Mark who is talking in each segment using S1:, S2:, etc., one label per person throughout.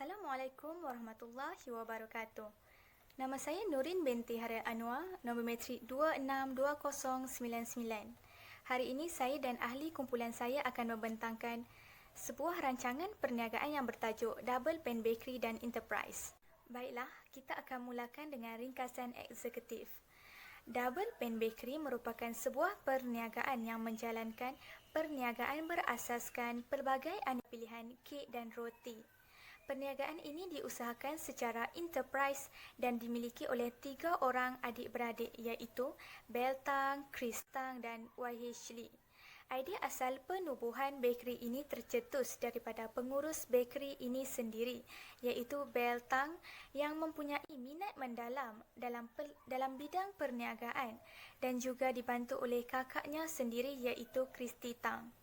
S1: Assalamualaikum warahmatullahi wabarakatuh. Nama saya Nurin binti Haria Anwar, nombor metrik 262099. Hari ini saya dan ahli kumpulan saya akan membentangkan sebuah rancangan perniagaan yang bertajuk Double Pen Bakery dan Enterprise. Baiklah, kita akan mulakan dengan ringkasan eksekutif. Double Pen Bakery merupakan sebuah perniagaan yang menjalankan perniagaan berasaskan pelbagai aneka pilihan kek dan roti. Perniagaan ini diusahakan secara enterprise dan dimiliki oleh 3 orang adik-beradik iaitu Belle Tang, Chris Tang dan YH Lee. Idea asal penubuhan bakery ini tercetus daripada pengurus bakery ini sendiri iaitu Belle Tang yang mempunyai minat mendalam dalam bidang perniagaan dan juga dibantu oleh kakaknya sendiri iaitu Christy Tang.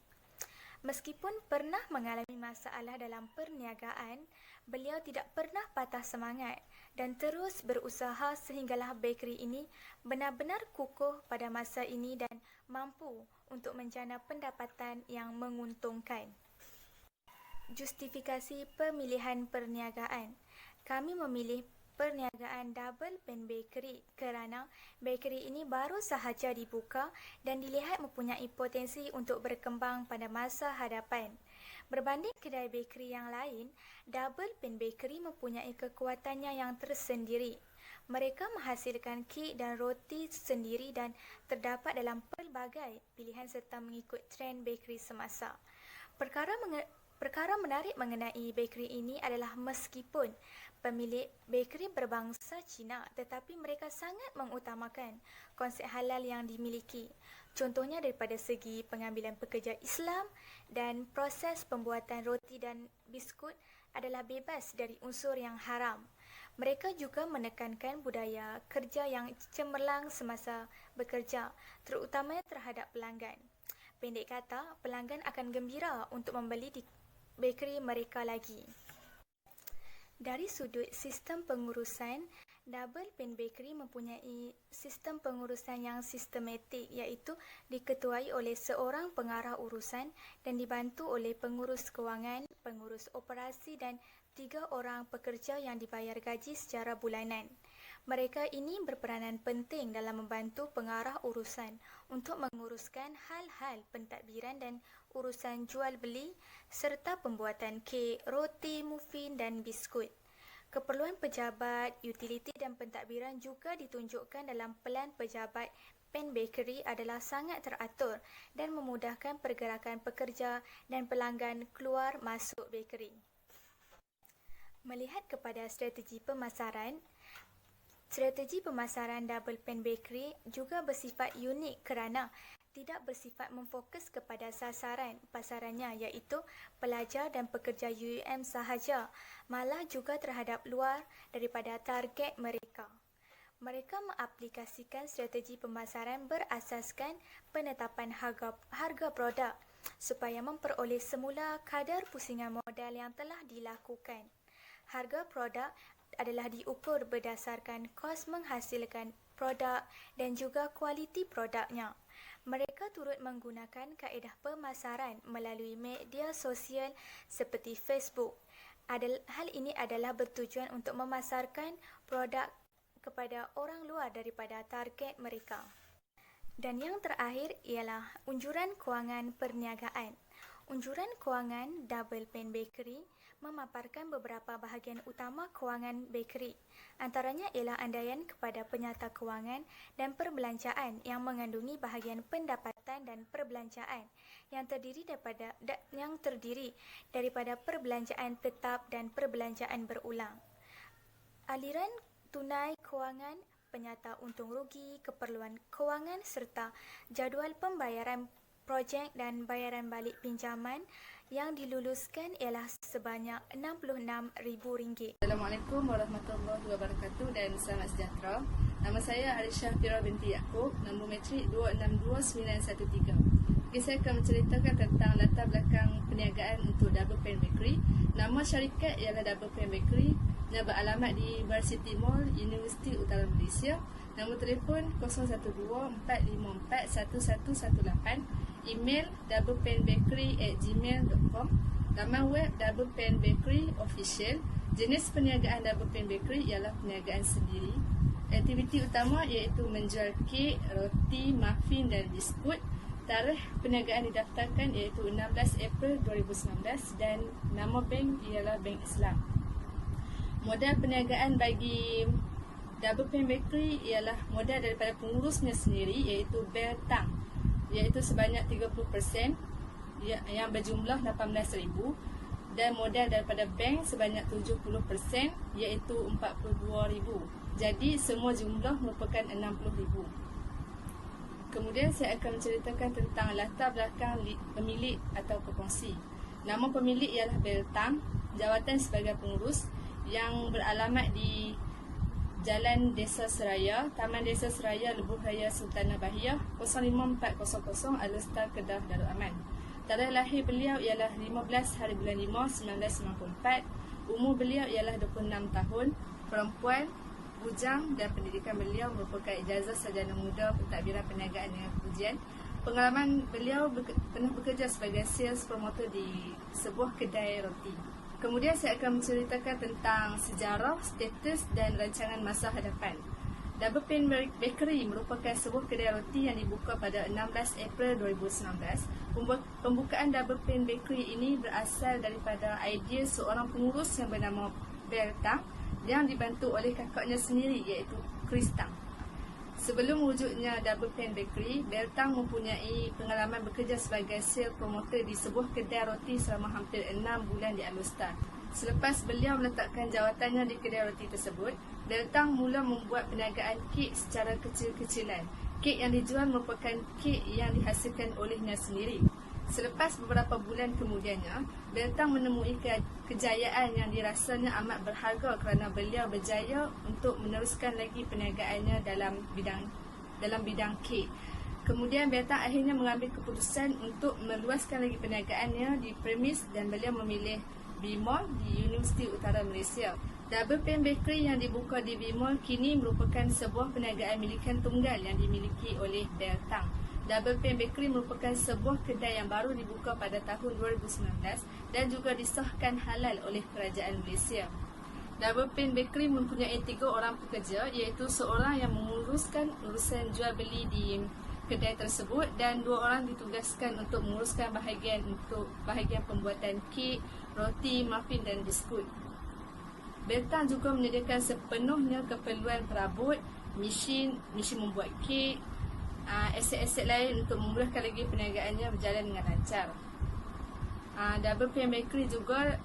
S1: Meskipun pernah mengalami masalah dalam perniagaan, beliau tidak pernah patah semangat dan terus berusaha sehinggalah bakery ini benar-benar kukuh pada masa ini dan mampu untuk menjana pendapatan yang menguntungkan. Justifikasi pemilihan perniagaan. Kami memilih perniagaan Double Pen Bakery kerana bakery ini baru sahaja dibuka dan dilihat mempunyai potensi untuk berkembang pada masa hadapan. Berbanding kedai bakery yang lain, Double Pen Bakery mempunyai kekuatannya yang tersendiri. Mereka menghasilkan kek dan roti sendiri dan terdapat dalam pelbagai pilihan serta mengikut trend bakery semasa. Perkara menarik mengenai bakery ini adalah meskipun pemilik bakery berbangsa Cina tetapi mereka sangat mengutamakan konsep halal yang dimiliki. Contohnya daripada segi pengambilan pekerja Islam dan proses pembuatan roti dan biskut adalah bebas dari unsur yang haram. Mereka juga menekankan budaya kerja yang cemerlang semasa bekerja, terutamanya terhadap pelanggan. Pendek kata, pelanggan akan gembira untuk membeli di bakery mereka lagi. Dari sudut sistem pengurusan, Double Pen Bakery mempunyai sistem pengurusan yang sistematik iaitu diketuai oleh seorang pengarah urusan dan dibantu oleh pengurus kewangan, pengurus operasi dan 3 orang pekerja yang dibayar gaji secara bulanan. Mereka ini berperanan penting dalam membantu pengarah urusan untuk menguruskan hal-hal pentadbiran dan urusan jual beli serta pembuatan kek, roti, muffin dan biskut. Keperluan pejabat, utiliti dan pentadbiran juga ditunjukkan dalam pelan pejabat Pen Bakery adalah sangat teratur dan memudahkan pergerakan pekerja dan pelanggan keluar masuk bakery. Melihat kepada strategi pemasaran Double Pen Bakery juga bersifat unik kerana tidak bersifat memfokus kepada sasaran pasarannya iaitu pelajar dan pekerja UUM sahaja, malah juga terhadap luar daripada target mereka. Mereka mengaplikasikan strategi pemasaran berasaskan penetapan harga produk supaya memperoleh semula kadar pusingan modal yang telah dilakukan. Harga produk adalah diukur berdasarkan kos menghasilkan produk dan juga kualiti produknya. Mereka turut menggunakan kaedah pemasaran melalui media sosial seperti Facebook. Hal ini adalah bertujuan untuk memasarkan produk kepada orang luar daripada target mereka. Dan yang terakhir ialah unjuran kewangan perniagaan. Unjuran kewangan Double Pen Bakery memaparkan beberapa bahagian utama kewangan bakery. Antaranya ialah andaian kepada penyata kewangan dan perbelanjaan yang mengandungi bahagian pendapatan dan perbelanjaan yang terdiri daripada perbelanjaan tetap dan perbelanjaan berulang. Aliran tunai kewangan, penyata untung rugi, keperluan kewangan serta jadual pembayaran projek dan bayaran balik pinjaman yang diluluskan ialah sebanyak RM66,000.
S2: Assalamualaikum warahmatullahi wabarakatuh dan selamat sejahtera. Nama saya Aisyah Fira binti Yaakob, nombor metrik 262913. Saya akan menceritakan tentang latar belakang perniagaan untuk Double Pen Bakery. Nama syarikat ialah Double Pen Bakery yang beralamat di Varsity Mall, Universiti Utara Malaysia. Nombor telefon 012-454-1118. Email doublepenbakery@gmail.com. Laman web Double Pen Bakery Official. Jenis perniagaan Double Pen Bakery ialah perniagaan sendiri. Aktiviti utama iaitu menjual kek, roti, muffin dan biskut. Tarikh perniagaan didaftarkan iaitu 16 April 2019 dan nama bank ialah Bank Islam. Modal perniagaan bagi Double Pen Bakery ialah modal daripada pengurusnya sendiri iaitu bertang, iaitu sebanyak 30% yang berjumlah 18,000 dan modal daripada bank sebanyak 70% iaitu 42,000. Jadi semua jumlah merupakan 60,000. Kemudian saya akan menceritakan tentang latar belakang pemilik atau pekongsi. Nama pemilik ialah Bertang, jawatan sebagai pengurus yang beralamat di Jalan Desa Seraya, Taman Desa Seraya, Lebuh Raya Sultanah Bahiyah, 05400 Alor-Star, Kedah, Darul Aman. Tarikh lahir beliau ialah 15 hari bulan 5 1994. Umur beliau ialah 26 tahun, perempuan, bujang dan pendidikan beliau merupakan ijazah sarjana muda pentadbiran perniagaan dengan pujian. Pengalaman beliau pernah bekerja sebagai sales promoter di sebuah kedai roti. Kemudian saya akan menceritakan tentang sejarah, status dan rancangan masa hadapan. Double Pen Bakery merupakan sebuah kedai roti yang dibuka pada 16 April 2019. Pembukaan Double Pen Bakery ini berasal daripada idea seorang pengurus yang bernama Bertang yang dibantu oleh kakaknya sendiri iaitu Kristang. Sebelum wujudnya Double Pen Bakery, Bertang mempunyai pengalaman bekerja sebagai sales promoter di sebuah kedai roti selama hampir 6 bulan di Alor-Star. Selepas beliau meletakkan jawatannya di kedai roti tersebut, Bertang mula membuat perniagaan kek secara kecil-kecilan. Kek yang dijual merupakan kek yang dihasilkan olehnya sendiri. Selepas beberapa bulan kemudiannya, Bertang menemui kejayaan yang dirasanya amat berharga kerana beliau berjaya untuk meneruskan lagi perniagaannya dalam bidang kek. Kemudian Bertang akhirnya mengambil keputusan untuk meluaskan lagi perniagaannya di premis dan beliau memilih B-Mall di Universiti Utara Malaysia. Double Pen Bakery yang dibuka di B-Mall kini merupakan sebuah perniagaan milikan tunggal yang dimiliki oleh Bertang. Double Pen Bakery merupakan sebuah kedai yang baru dibuka pada tahun 2019 dan juga disahkan halal oleh Kerajaan Malaysia. Double Pen Bakery mempunyai 3 orang pekerja iaitu seorang yang menguruskan urusan jual beli di kedai tersebut dan 2 orang ditugaskan untuk menguruskan bahagian pembuatan kek, roti, muffin dan biskut. Bertang juga menyediakan sepenuhnya keperluan perabot, mesin membuat kek, aset-aset lain untuk memudahkan lagi perniagaannya berjalan dengan lancar. Double Pen Bakery juga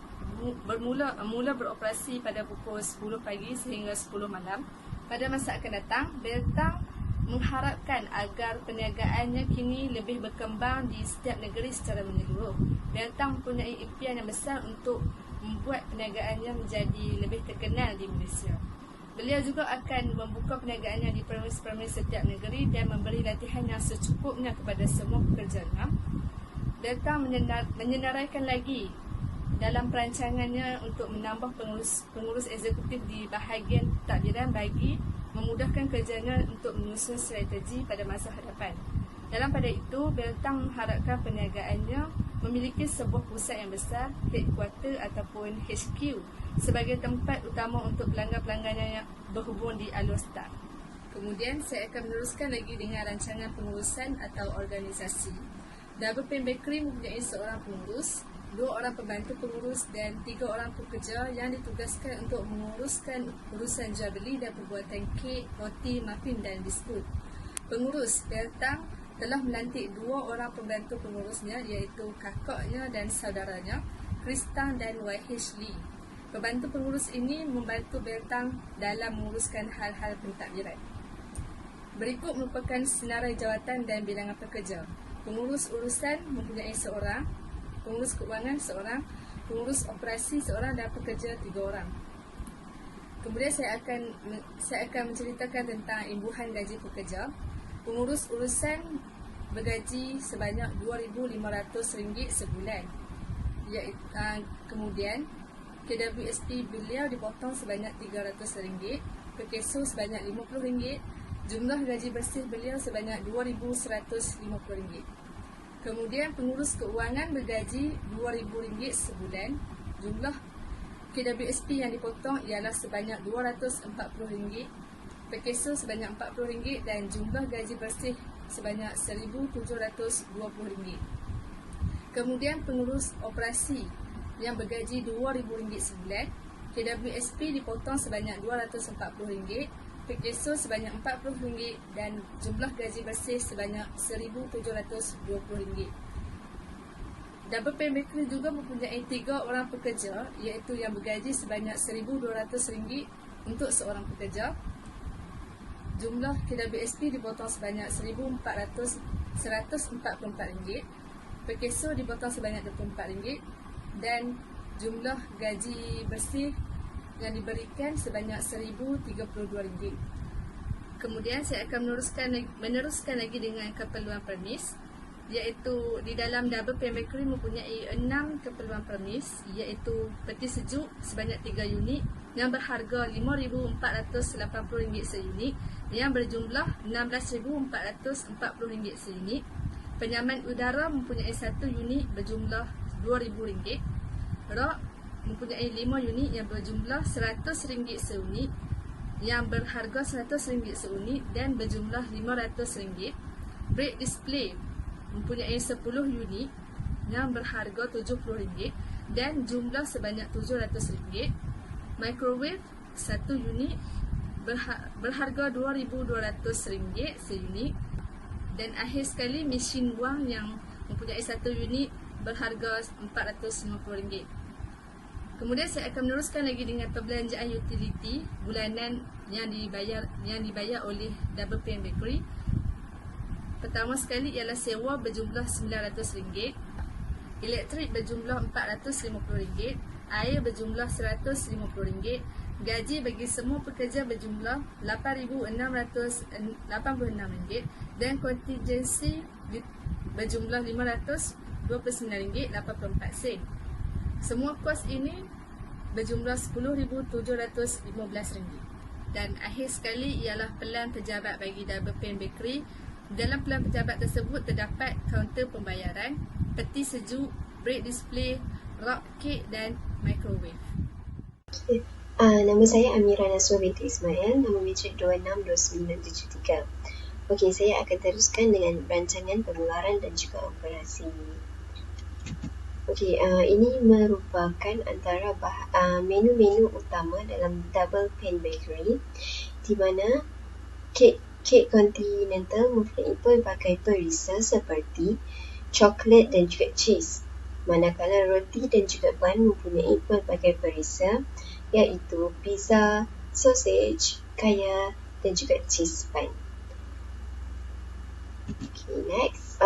S2: mula beroperasi pada pukul 10 pagi sehingga 10 malam. Pada masa akan datang, Bertang mengharapkan agar perniagaannya kini lebih berkembang di setiap negeri secara menyeluruh. Bertang mempunyai impian yang besar untuk membuat perniagaannya menjadi lebih terkenal di Malaysia. Beliau juga akan membuka perniagaannya di premis-premis setiap negeri dan memberi latihan yang secukupnya kepada semua pekerjanya. Bertang menyenaraikan lagi dalam perancangannya untuk menambah pengurus eksekutif di bahagian pentadbiran bagi memudahkan kerjanya untuk menyusun strategi pada masa hadapan. Dalam pada itu, Bertang mengharapkan perniagaannya memiliki sebuah pusat yang besar, headquarter ataupun HQ, sebagai tempat utama untuk pelanggan-pelanggannya yang berhubung di Alor-Star. Kemudian saya akan meneruskan lagi dengan rancangan pengurusan atau organisasi. Double Pen Bakery mempunyai seorang pengurus, 2 orang pembantu pengurus dan 3 orang pekerja yang ditugaskan untuk menguruskan urusan jual beli dan pembuatan kek, roti, muffin dan biskut. Pengurus Bertang telah melantik 2 orang pembantu pengurusnya iaitu kakaknya dan saudaranya, Kristang dan YH Lee. Pembantu pengurus ini membantu Bertang dalam menguruskan hal-hal pentadbiran. Berikut merupakan senarai jawatan dan bilangan pekerja. Pengurus urusan mempunyai 1 orang, pengurus keuangan 1 orang, pengurus operasi 1 orang dan pekerja 3 orang. Kemudian saya akan menceritakan tentang imbuhan gaji pekerja. Pengurus urusan bergaji sebanyak RM2,500 sebulan. Kemudian KWSP beliau dipotong sebanyak RM300, perkeso sebanyak RM50, jumlah gaji bersih beliau sebanyak RM2,150. Kemudian pengurus keuangan bergaji RM2,000 sebulan, jumlah KWSP yang dipotong ialah sebanyak RM240, perkeso sebanyak RM40 dan jumlah gaji bersih sebanyak RM1,720. Kemudian pengurus operasi yang bergaji RM2,000 sebulan, KWSP dipotong sebanyak RM240, perkeso sebanyak RM40 dan jumlah gaji bersih sebanyak RM1,720. Double Pen Bakery juga mempunyai 3 orang pekerja, iaitu yang bergaji sebanyak RM1,200 untuk seorang pekerja. Jumlah KWSP dipotong sebanyak RM1,144, perkeso dipotong sebanyak RM24 dan jumlah gaji bersih yang diberikan sebanyak RM1,032. Kemudian saya akan meneruskan lagi dengan keperluan permis, iaitu di dalam Double Pen Bakery mempunyai 6 keperluan permis, iaitu peti sejuk sebanyak 3 unit yang berharga RM5,480 seunit yang berjumlah RM16,440 seunit. Penyaman udara mempunyai 1 unit berjumlah RM2,000. Rak mempunyai 5 unit yang berjumlah RM100 seunit yang berharga RM100 seunit dan berjumlah RM500. Break display mempunyai 10 unit yang berharga RM70 dan jumlah sebanyak RM700. Microwave 1 unit berharga RM2,200 seunit. Dan akhir sekali mesin wang yang mempunyai 1 unit berharga RM450. Kemudian saya akan meneruskan lagi dengan perbelanjaan utiliti bulanan yang dibayar oleh Double Pen Bakery. Pertama sekali ialah sewa berjumlah RM900, elektrik berjumlah RM450, air berjumlah RM150, gaji bagi semua pekerja berjumlah RM8,686 dan kontingensi berjumlah RM529.84. Semua kos ini berjumlah RM10,715. Dan akhir sekali ialah pelan pejabat bagi Double Pen Bakery. Dalam pelan pejabat tersebut terdapat kaunter pembayaran, peti sejuk, break display, rak kek dan microwave.
S3: Nama saya Amira Naswa binti Ismail, nama matrik 262973. Okey, saya akan teruskan dengan rancangan pengeluaran dan juga operasi. Okey, ini merupakan antara menu-menu utama dalam Double Pen Bakery, di mana kek kontinental mempunyai pelbagai perisa seperti coklat dan juga cheese, manakala roti dan juga bun mempunyai pelbagai perisa iaitu pizza, sausage, kaya dan juga cheese bun. Okay, next,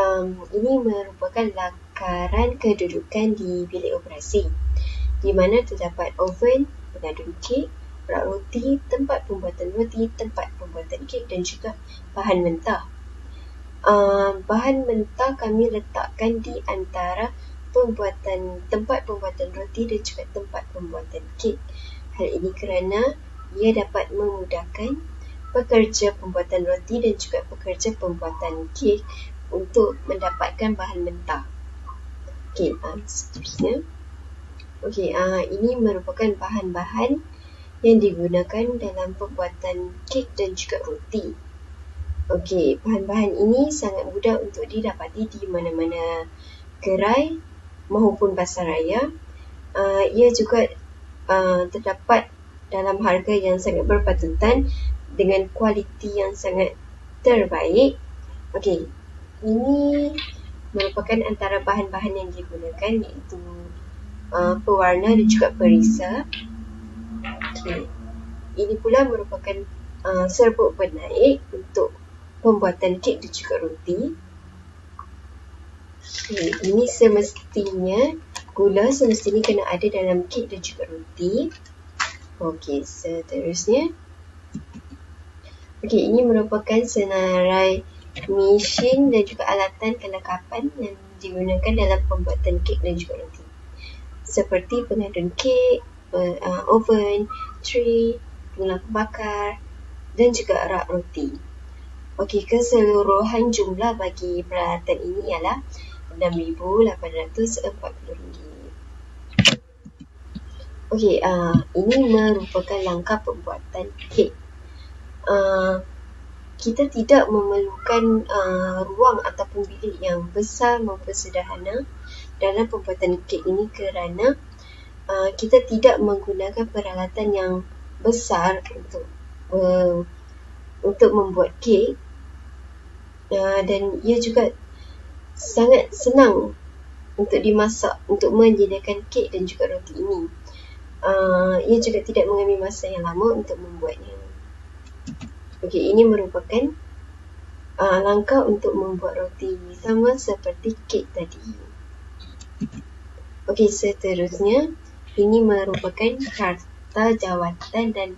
S3: ini merupakan lakaran kedudukan di bilik operasi, di mana terdapat oven, pengadun kek, rak roti, tempat pembuatan roti, tempat pembuatan kek dan juga bahan mentah. Bahan mentah kami letakkan di antara tempat pembuatan roti dan juga tempat pembuatan kek. Hal ini kerana ia dapat memudahkan pekerja pembuatan roti dan juga pekerja pembuatan kek untuk mendapatkan bahan mentah. Okey, seterusnya. Okey, ini merupakan bahan-bahan yang digunakan dalam pembuatan kek dan juga roti. Okey, bahan-bahan ini sangat mudah untuk didapati di mana-mana gerai maupun pasaraya. Ia juga terdapat dalam harga yang sangat berpatutan dengan kualiti yang sangat terbaik. Okey, ini merupakan antara bahan-bahan yang digunakan iaitu pewarna dan juga perisa. Okay. Ini pula merupakan serbuk penaik untuk pembuatan kek dan juga roti. Okay. Ini semestinya gula semestinya kena ada dalam kek dan juga roti. Okey, seterusnya. Okey, ini merupakan senarai mesin dan juga alatan kelengkapan yang digunakan dalam pembuatan kek dan juga roti. Seperti pengadun kek, oven, tray, pengulang pembakar dan juga rak roti. Okey, keseluruhan jumlah bagi peralatan ini ialah RM6,840. Okey, ini merupakan langkah pembuatan kek. Kita tidak memerlukan ruang ataupun bilik yang besar maupun sederhana dalam pembuatan kek ini kerana kita tidak menggunakan peralatan yang besar untuk membuat kek, dan ia juga sangat senang untuk dimasak untuk menyediakan kek dan juga roti ini. Ia juga tidak mengambil masa yang lama untuk membuatnya. Okey, ini merupakan langkah untuk membuat roti sama seperti kek tadi. Okey, seterusnya ini merupakan carta jawatan dan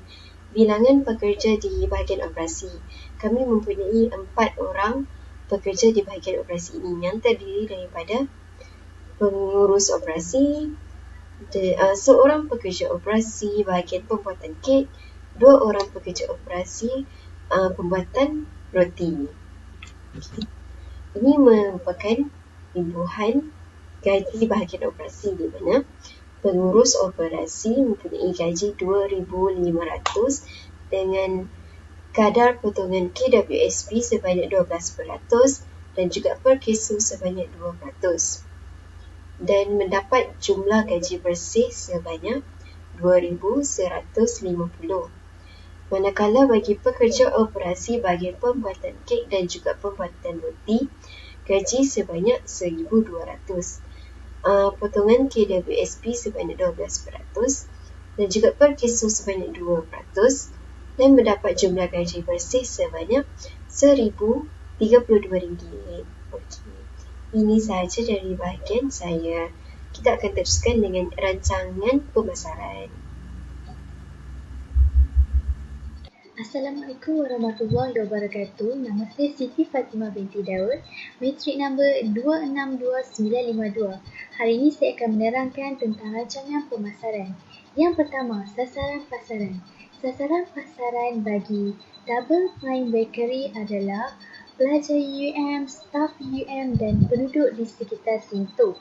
S3: bilangan pekerja di bahagian operasi. Kami mempunyai 4 orang pekerja di bahagian operasi ini yang terdiri daripada pengurus operasi, seorang pekerja operasi bahagian pembuatan kek, 2 orang pekerja operasi pembuatan roti. Ini merupakan imbuhan gaji bahagian operasi di mana pengurus operasi mempunyai gaji 2,500 dengan kadar potongan KWSP sebanyak 12% dan juga per kesu sebanyak 2%, dan mendapat jumlah gaji bersih sebanyak 2,150. Manakala bagi pekerja operasi bahagian pembuatan kek dan juga pembuatan roti, gaji sebanyak 1,200. Potongan KWSP sebanyak 12% dan juga per kesu sebanyak 2%, dan mendapat jumlah gaji bersih sebanyak RM1,032. Okey. Ini sahaja dari bahagian saya. Kita akan teruskan dengan rancangan pemasaran.
S4: Assalamualaikum warahmatullahi wabarakatuh. Nama saya Siti Fatimah binti Daud, matrik nombor 262952. Hari ini saya akan menerangkan tentang rancangan pemasaran. Yang pertama, sasaran pasaran. Sasaran pasaran bagi Double Fine Bakery adalah pelajar UUM, staf UUM dan penduduk di sekitar Sintok.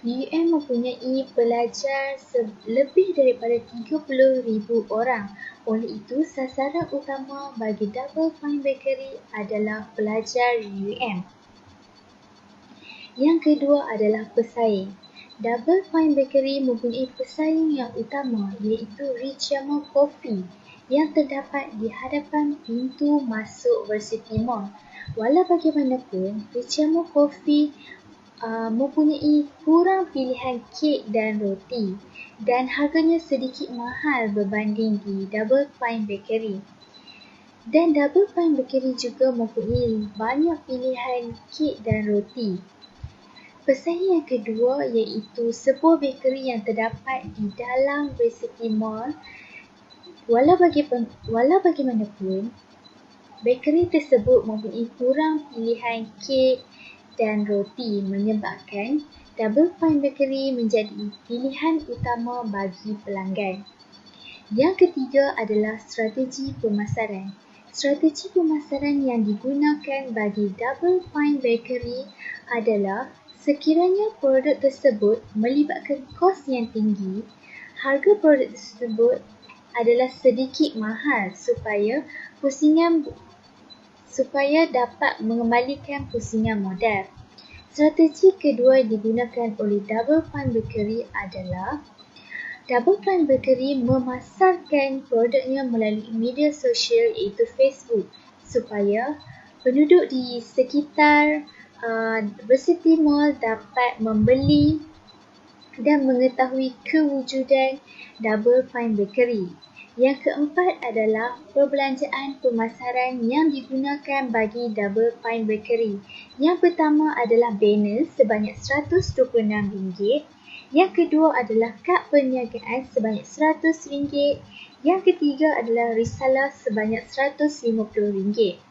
S4: UUM mempunyai pelajar lebih daripada 30,000 orang. Oleh itu, sasaran utama bagi Double Fine Bakery adalah pelajar UUM. Yang kedua adalah pesaing. Double Fine Bakery mempunyai pesaing yang utama iaitu Richamo Coffee yang terdapat di hadapan pintu masuk Varsity Mall. Walau bagaimanapun, Richamo Coffee mempunyai kurang pilihan kek dan roti dan harganya sedikit mahal berbanding di Double Fine Bakery. Dan Double Fine Bakery juga mempunyai banyak pilihan kek dan roti. Pesaing yang kedua iaitu sebuah bakery yang terdapat di dalam Varsity Mall. Walau bagaimanapun, bakery tersebut mempunyai kurang pilihan kek dan roti menyebabkan Double Fine Bakery menjadi pilihan utama bagi pelanggan. Yang ketiga adalah strategi pemasaran. Strategi pemasaran yang digunakan bagi Double Fine Bakery adalah sekiranya produk tersebut melibatkan kos yang tinggi, harga produk tersebut adalah sedikit mahal supaya dapat mengembalikan pusingan modal. Strategi kedua digunakan oleh Double Fine Bakery adalah Double Fine Bakery memasarkan produknya melalui media sosial iaitu Facebook supaya penduduk di sekitar Varsity Mall dapat membeli dan mengetahui kewujudan Double Fine Bakery. Yang keempat adalah perbelanjaan pemasaran yang digunakan bagi Double Fine Bakery. Yang pertama adalah banner sebanyak RM126. Yang kedua adalah kad perniagaan sebanyak RM100. Yang ketiga adalah risalah sebanyak RM150.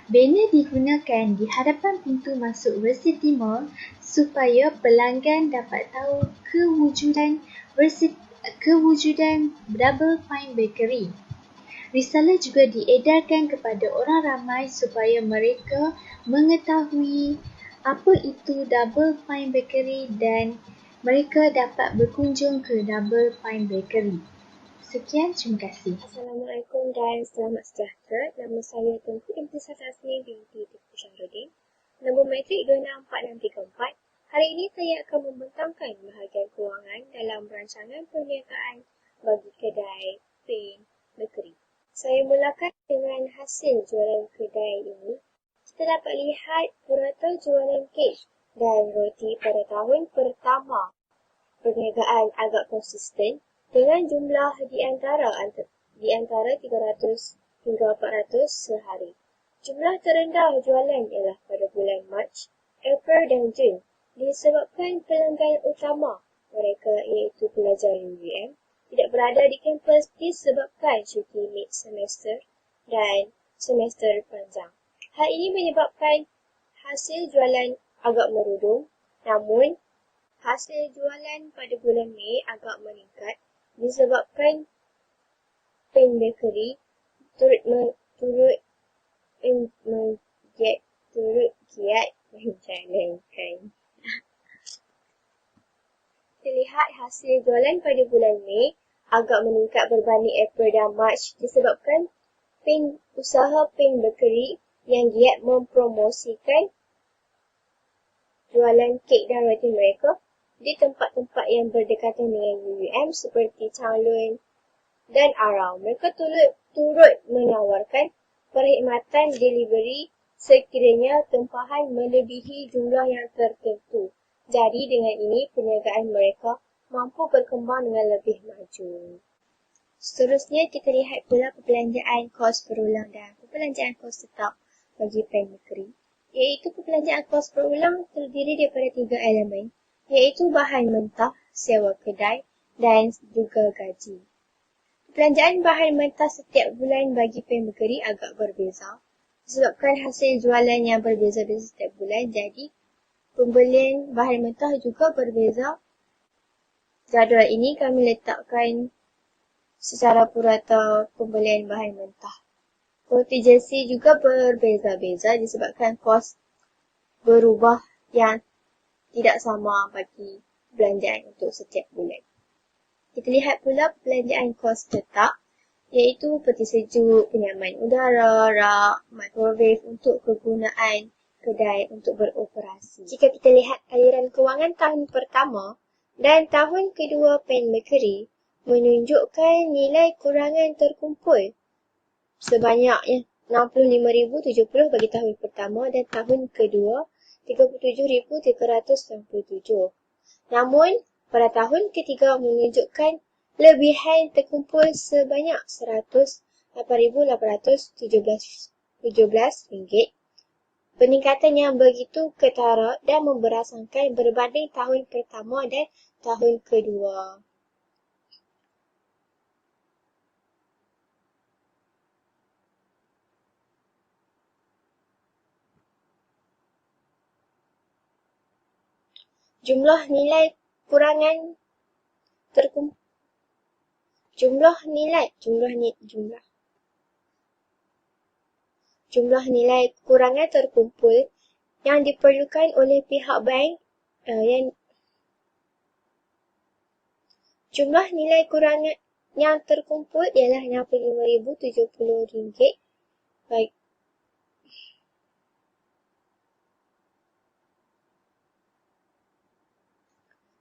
S4: Banner digunakan di hadapan pintu masuk Varsity Mall supaya pelanggan dapat tahu kewujudan Double Fine Bakery. Risalah juga diedarkan kepada orang ramai supaya mereka mengetahui apa itu Double Fine Bakery dan mereka dapat berkunjung ke Double Fine Bakery. Sekian, terima kasih.
S5: Assalamualaikum dan selamat sejahtera. Nama saya Tengku Intisar Tasmi binti Tengku Syahruddin. Nombor matrik 264634. Hari ini saya akan membentangkan bahagian kewangan dalam rancangan perniagaan bagi kedai Pain Bakery. Saya mulakan dengan hasil jualan kedai ini. Kita dapat lihat purata jualan kek dan roti pada tahun pertama perniagaan agak konsisten dengan jumlah di antara 300 hingga 400 sehari. Jumlah terendah jualan ialah pada bulan Mac, April dan Jun disebabkan pelanggan utama mereka iaitu pelajar UUM tidak berada di kampus disebabkan cuti mid semester dan semester panjang. Hal ini menyebabkan hasil jualan agak merudum, namun hasil jualan pada bulan Mei agak meningkat disebabkan Pain Bakery turut giat menjalankan. Terlihat hasil jualan pada bulan Mei agak meningkat berbanding April dan Mac disebabkan usaha Pain Bakery yang giat mempromosikan jualan kek dan roti mereka di tempat-tempat yang berdekatan dengan UUM seperti Changlun dan Arau. Mereka turut menawarkan perkhidmatan delivery sekiranya tempahan melebihi jumlah yang tertentu. Jadi dengan ini perniagaan mereka mampu berkembang dengan lebih maju. Seterusnya kita lihat pula perbelanjaan kos berulang dan perbelanjaan kos tetap bagi Pain Bakery, iaitu perbelanjaan kos berulang terdiri daripada 3 elemen, iaitu bahan mentah, sewa kedai dan juga gaji. Perbelanjaan bahan mentah setiap bulan bagi Pain Bakery agak berbeza disebabkan hasil jualan yang berbeza-beza setiap bulan, jadi pembelian bahan mentah juga berbeza. Jadual ini kami letakkan secara purata pembelian bahan mentah. Kontingensi juga berbeza-beza disebabkan kos berubah yang tidak sama bagi belanjaan untuk setiap bulan. Kita lihat pula perbelanjaan kos tetap, iaitu peti sejuk, penyaman udara, rak, microwave untuk kegunaan kedai untuk beroperasi. Jika kita lihat aliran kewangan tahun pertama dan tahun kedua Pain Bakery menunjukkan nilai kurangan terkumpul sebanyak 65,070 bagi tahun pertama dan tahun kedua 37,397. Namun, pada tahun ketiga menunjukkan lebihan terkumpul sebanyak 108,817 ringgit. Peningkatan yang begitu ketara dan memberasakan berbanding tahun pertama dan tahun kedua. Jumlah nilai kurangan terkumpul. Jumlah nilai kurangan terkumpul yang diperlukan oleh pihak bank jumlah nilai kurangan yang terkumpul ialah 65,070 ringgit. Baik.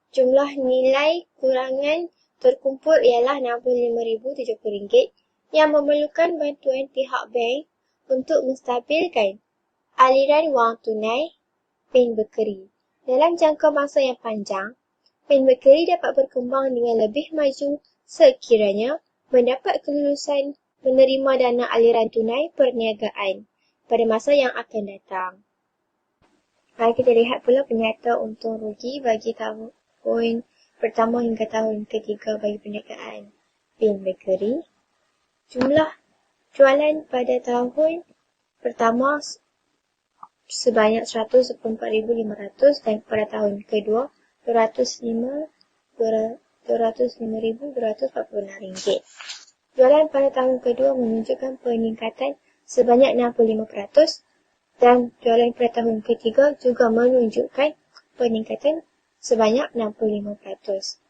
S5: Jumlah nilai kurangan terkumpul ialah 65,070 ringgit yang memerlukan bantuan pihak bank untuk menstabilkan aliran wang tunai Pain Bakery. Dalam jangka masa yang panjang, Pain Bakery dapat berkembang dengan lebih maju sekiranya mendapat kelulusan menerima dana aliran tunai perniagaan pada masa yang akan datang. Mari kita lihat pula penyata untung rugi bagi tahun pertama hingga tahun ketiga bagi perniagaan Pain Bakery. Jumlah jualan pada tahun pertama sebanyak 114,500 dan pada tahun kedua 205,246 ringgit. Jualan pada tahun kedua menunjukkan peningkatan sebanyak 65% dan jualan pada tahun ketiga juga menunjukkan peningkatan sebanyak 65%.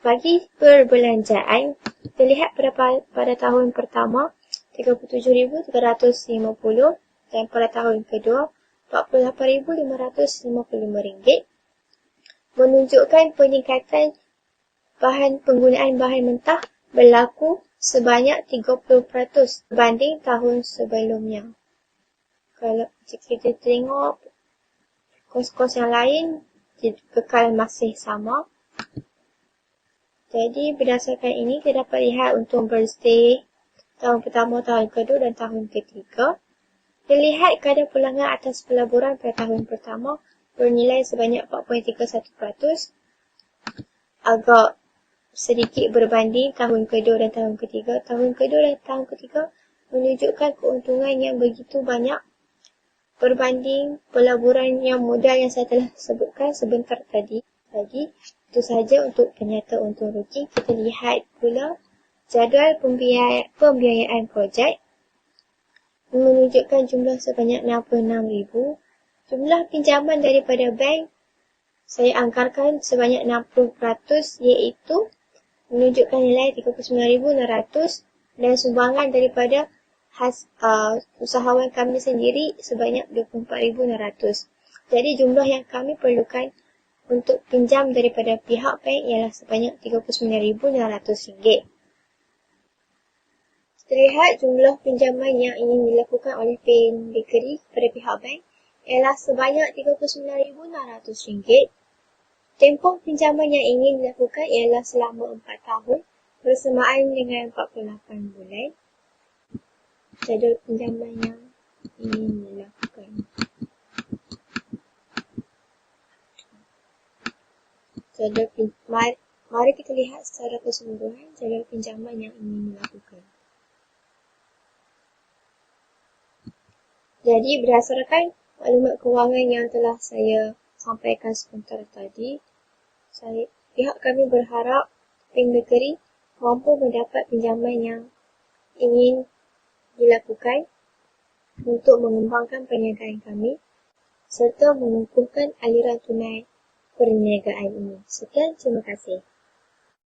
S5: Bagi perbelanjaan, terlihat pada tahun pertama RM37,350 dan pada tahun kedua RM48,555, menunjukkan peningkatan penggunaan bahan mentah berlaku sebanyak 30% berbanding tahun sebelumnya. Kalau kita tengok kos-kos yang lain kekal masih sama. Jadi berdasarkan ini kita dapat lihat untuk berstay tahun pertama, tahun kedua dan tahun ketiga. Terlihat kadar pulangan atas pelaburan pada tahun pertama bernilai sebanyak 4.31%, agak sedikit berbanding tahun kedua dan tahun ketiga. Tahun kedua dan tahun ketiga menunjukkan keuntungan yang begitu banyak berbanding pelaburan yang modal yang saya telah sebutkan sebentar tadi. Jadi, itu sahaja untuk penyata untung rugi. Kita lihat pula jadual pembiayaan projek menunjukkan jumlah sebanyak 66,000. Jumlah pinjaman daripada bank saya anggarkan sebanyak 60%, iaitu menunjukkan nilai 39,600 dan sumbangan daripada usahawan kami sendiri sebanyak 24,600. Jadi jumlah yang kami perlukan untuk pinjam daripada pihak bank ialah sebanyak RM39,600. Terlihat jumlah pinjaman yang ingin dilakukan oleh Pen Bakery kepada pihak bank ialah sebanyak RM39,600. Tempoh pinjaman yang ingin dilakukan ialah selama 4 tahun bersamaan dengan 48 bulan. Jadual pinjaman yang ingin dilakukan. Mari kita lihat secara keseluruhan jadual pinjaman yang ingin dilakukan. Jadi berdasarkan maklumat kewangan yang telah saya sampaikan sebentar tadi, pihak kami berharap Pen Bakery mampu mendapat pinjaman yang ingin dilakukan untuk mengembangkan perniagaan kami serta mengukuhkan aliran tunai perniagaan ini. Sekian, terima kasih.